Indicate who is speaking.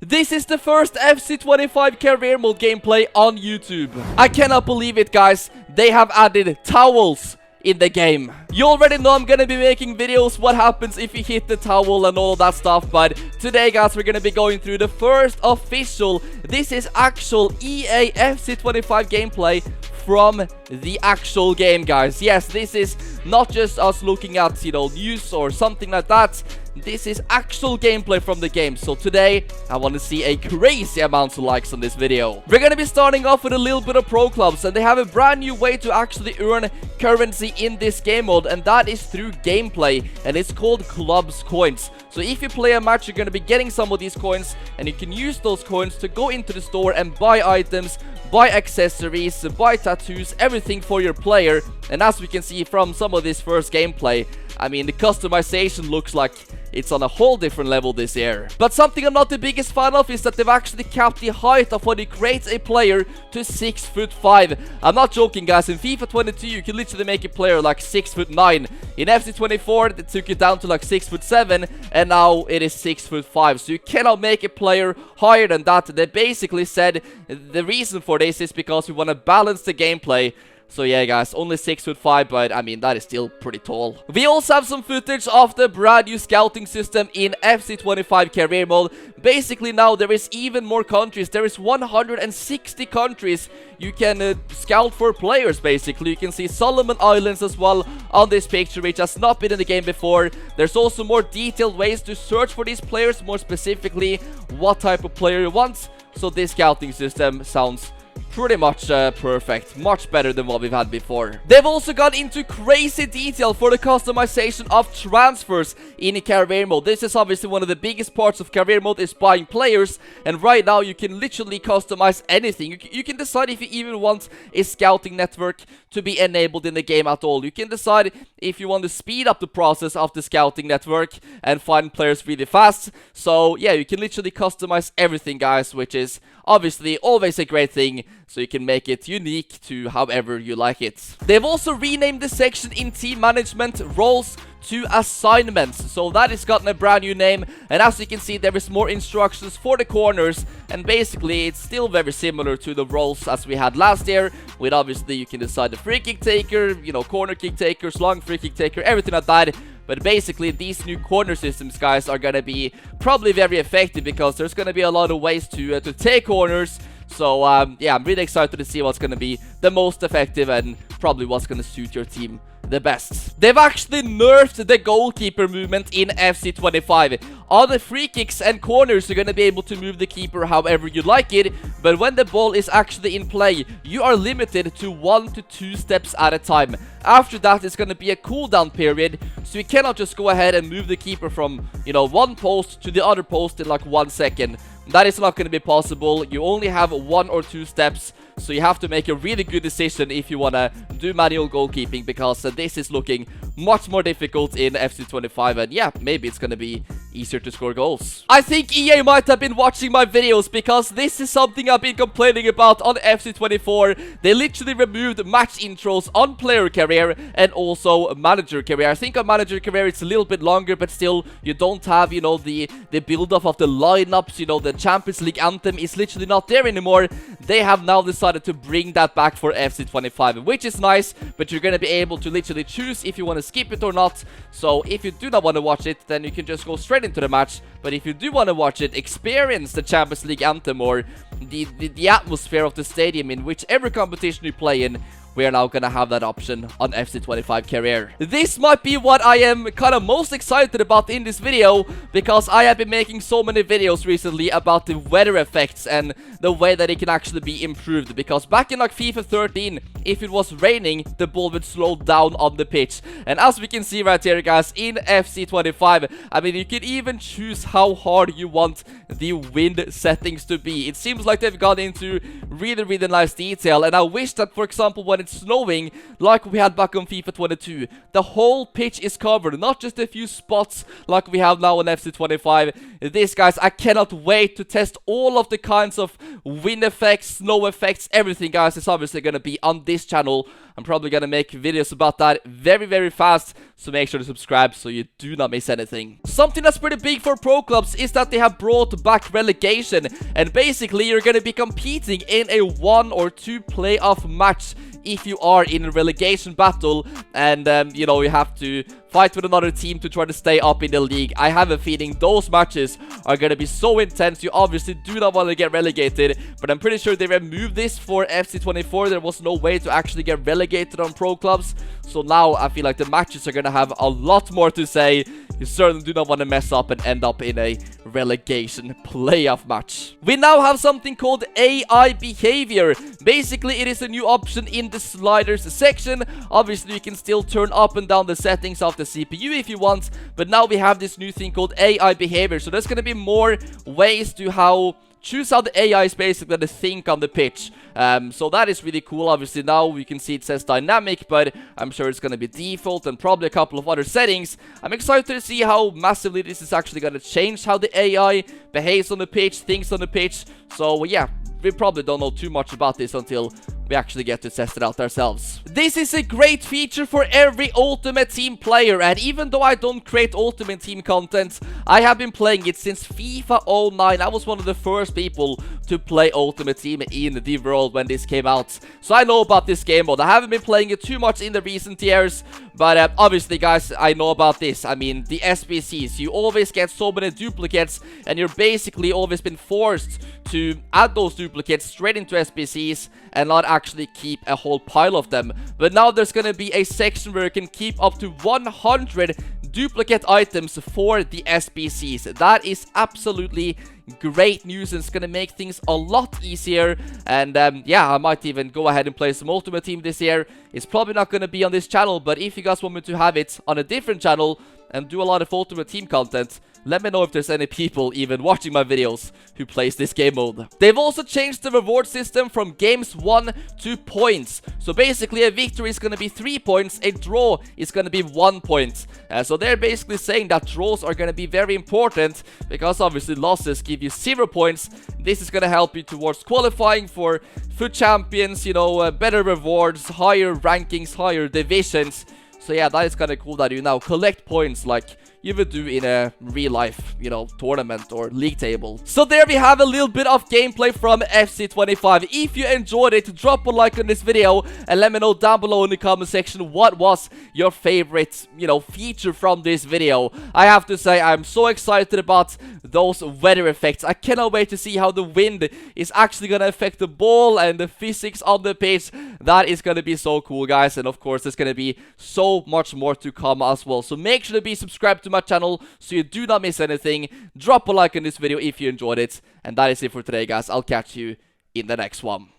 Speaker 1: This is the first FC25 career mode gameplay on YouTube. I cannot believe it, guys. They have added towels in the game. You already know I'm gonna be making videos what happens if you hit the towel and all of that stuff, but today, guys, we're gonna be going through the first official, this is actual EA FC25 gameplay from the actual game, guys. Yes, this is not just us looking at, you know, news or something like that. This is actual gameplay from the game. So today, I want to see a crazy amount of likes on this video. We're going to be starting off with a little bit of pro clubs, and they have a brand new way to actually earn currency in this game mode, and that is through gameplay, and it's called Clubs Coins. So if you play a match, you're going to be getting some of these coins, and you can use those coins to go into the store and buy items, buy accessories, buy tattoos, everything for your player. And as we can see from some of this first gameplay, I mean, the customization looks like it's on a whole different level this year. But something I'm not the biggest fan of is that they've actually capped the height of when you create a player to 6'5". I'm not joking, guys. In FIFA 22, you can literally make a player like 6'9". In FC 24, they took it down to like 6'7", and now it is 6'5". So you cannot make a player higher than that. They basically said the reason for this is because we want to balance the gameplay. So yeah, guys, only 6'5", but I mean, that is still pretty tall. We also have some footage of the brand new scouting system in FC25 career mode. Basically, now there is even more countries. There is 160 countries you can scout for players, basically. You can see Solomon Islands as well on this picture, which has not been in the game before. There's also more detailed ways to search for these players, more specifically what type of player you want. So this scouting system sounds pretty much perfect, much better than what we've had before. They've also got into crazy detail for the customization of transfers in career mode. This is obviously one of the biggest parts of career mode, is buying players, and right now you can literally customize anything. You can decide if you even want a scouting network to be enabled in the game at all. You can decide if you want to speed up the process of the scouting network and find players really fast. So yeah, you can literally customize everything, guys, which is obviously always a great thing, so you can make it unique to however you like it. They've also renamed the section in team management roles to assignments, so that has gotten a brand new name. And as you can see, there is more instructions for the corners, and basically it's still very similar to the roles as we had last year, with obviously you can decide the free kick taker, you know, corner kick takers, long free kick taker, everything like that. But basically, these new corner systems, guys, are gonna be probably very effective, because there's gonna be a lot of ways to take corners. So yeah, I'm really excited to see what's gonna be the most effective and probably what's gonna suit your team the best. They've actually nerfed the goalkeeper movement in FC25. All the free kicks and corners, you're gonna be able to move the keeper however you like it, but when the ball is actually in play, you are limited to 1 to 2 steps at a time. After that, it's gonna be a cooldown period, so you cannot just go ahead and move the keeper from, you know, one post to the other post in like 1 second. That is not going to be possible. You only have 1 or 2 steps, so you have to make a really good decision if you want to do manual goalkeeping, because this is looking much more difficult in FC25, and yeah, maybe it's going to be easier to score goals. I think EA might have been watching my videos, because this is something I've been complaining about on FC24. They literally removed match intros on player career and also manager career. I think on manager career it's a little bit longer, but still you don't have, you know, the build-up of the lineups, you know, the Champions League anthem is literally not there anymore. They have now decided to bring that back for FC25, which is nice, but you're going to be able to literally choose if you want to skip it or not. So if you do not want to watch it, then you can just go straight into the match. But if you do want to watch it, experience the Champions League anthem or the atmosphere of the stadium in whichever competition you play in, we are now gonna have that option on FC25 career. This might be what I am kind of most excited about in this video, because I have been making so many videos recently about the weather effects and the way that it can actually be improved. Because back in like FIFA 13, if it was raining, the ball would slow down on the pitch. And as we can see right here, guys, in FC25, I mean, you can even choose how hard you want the wind settings to be. It seems like they've gone into really, really nice detail. And I wish that, for example, when when it's snowing, like we had back on FIFA 22. The whole pitch is covered, not just a few spots like we have now on FC 25. This, guys, I cannot wait to test all of the kinds of wind effects, snow effects, everything, guys. It's obviously going to be on this channel. I'm probably going to make videos about that very, very fast, so make sure to subscribe so you do not miss anything. Something that's pretty big for pro clubs is that they have brought back relegation, and basically you're going to be competing in a 1 or 2 playoff match if you are in a relegation battle, and you know, you have to fight with another team to try to stay up in the league. I have a feeling those matches are going to be so intense. You obviously do not want to get relegated, but I'm pretty sure they removed this for FC 24. There was no way to actually get relegated on pro clubs, so now I feel like the matches are going to have a lot more to say. You certainly do not want to mess up and end up in a relegation playoff match. We now have something called AI behavior. Basically, it is a new option in the sliders section. Obviously, you can still turn up and down the settings of the CPU if you want, but now we have this new thing called AI behavior. So there's going to be more ways to choose how the AI is basically going to think on the pitch. So that is really cool. Obviously now you can see it says dynamic, but I'm sure it's going to be default and probably a couple of other settings. I'm excited to see how massively this is actually going to change how the AI behaves on the pitch, thinks on the pitch. So yeah, we probably don't know too much about this until we actually get to test it out ourselves. This is a great feature for every Ultimate Team player, and even though I don't create Ultimate Team content, I have been playing it since FIFA 09. I was one of the first people to play Ultimate Team in the world when this came out, so I know about this game mode. I haven't been playing it too much in the recent years, but obviously, guys, I know about this. I mean, the SBCs, you always get so many duplicates, and you're basically always been forced to add those duplicates straight into SBCs and not actually keep a whole pile of them. But now there's gonna be a section where you can keep up to 100 duplicate items for the SBCs. That is absolutely great news, and it's gonna make things a lot easier. And yeah, I might even go ahead and play some Ultimate Team this year. It's probably not gonna be on this channel, but if you guys want me to have it on a different channel and do a lot of Ultimate Team content, let me know if there's any people even watching my videos who plays this game mode. They've also changed the reward system from games won to points. So basically, a victory is going to be 3 points, a draw is going to be 1 point. So they're basically saying that draws are going to be very important, because obviously losses give you 0 points. This is going to help you towards qualifying for FUT champions, you know, better rewards, higher rankings, higher divisions. So yeah, that is kind of cool that you now collect points like you would do in a real life, you know, tournament or league table. So there we have a little bit of gameplay from FC 25. If you enjoyed it, drop a like on this video and let me know down below in the comment section what was your favorite, you know, feature from this video. I have to say, I'm so excited about those weather effects. I cannot wait to see how the wind is actually going to affect the ball and the physics on the pitch. That is going to be so cool, guys. And of course, there's going to be so much more to come as well. So make sure to be subscribed to my channel so you do not miss anything. Drop a like on this video if you enjoyed it. And that is it for today, guys. I'll catch you in the next one.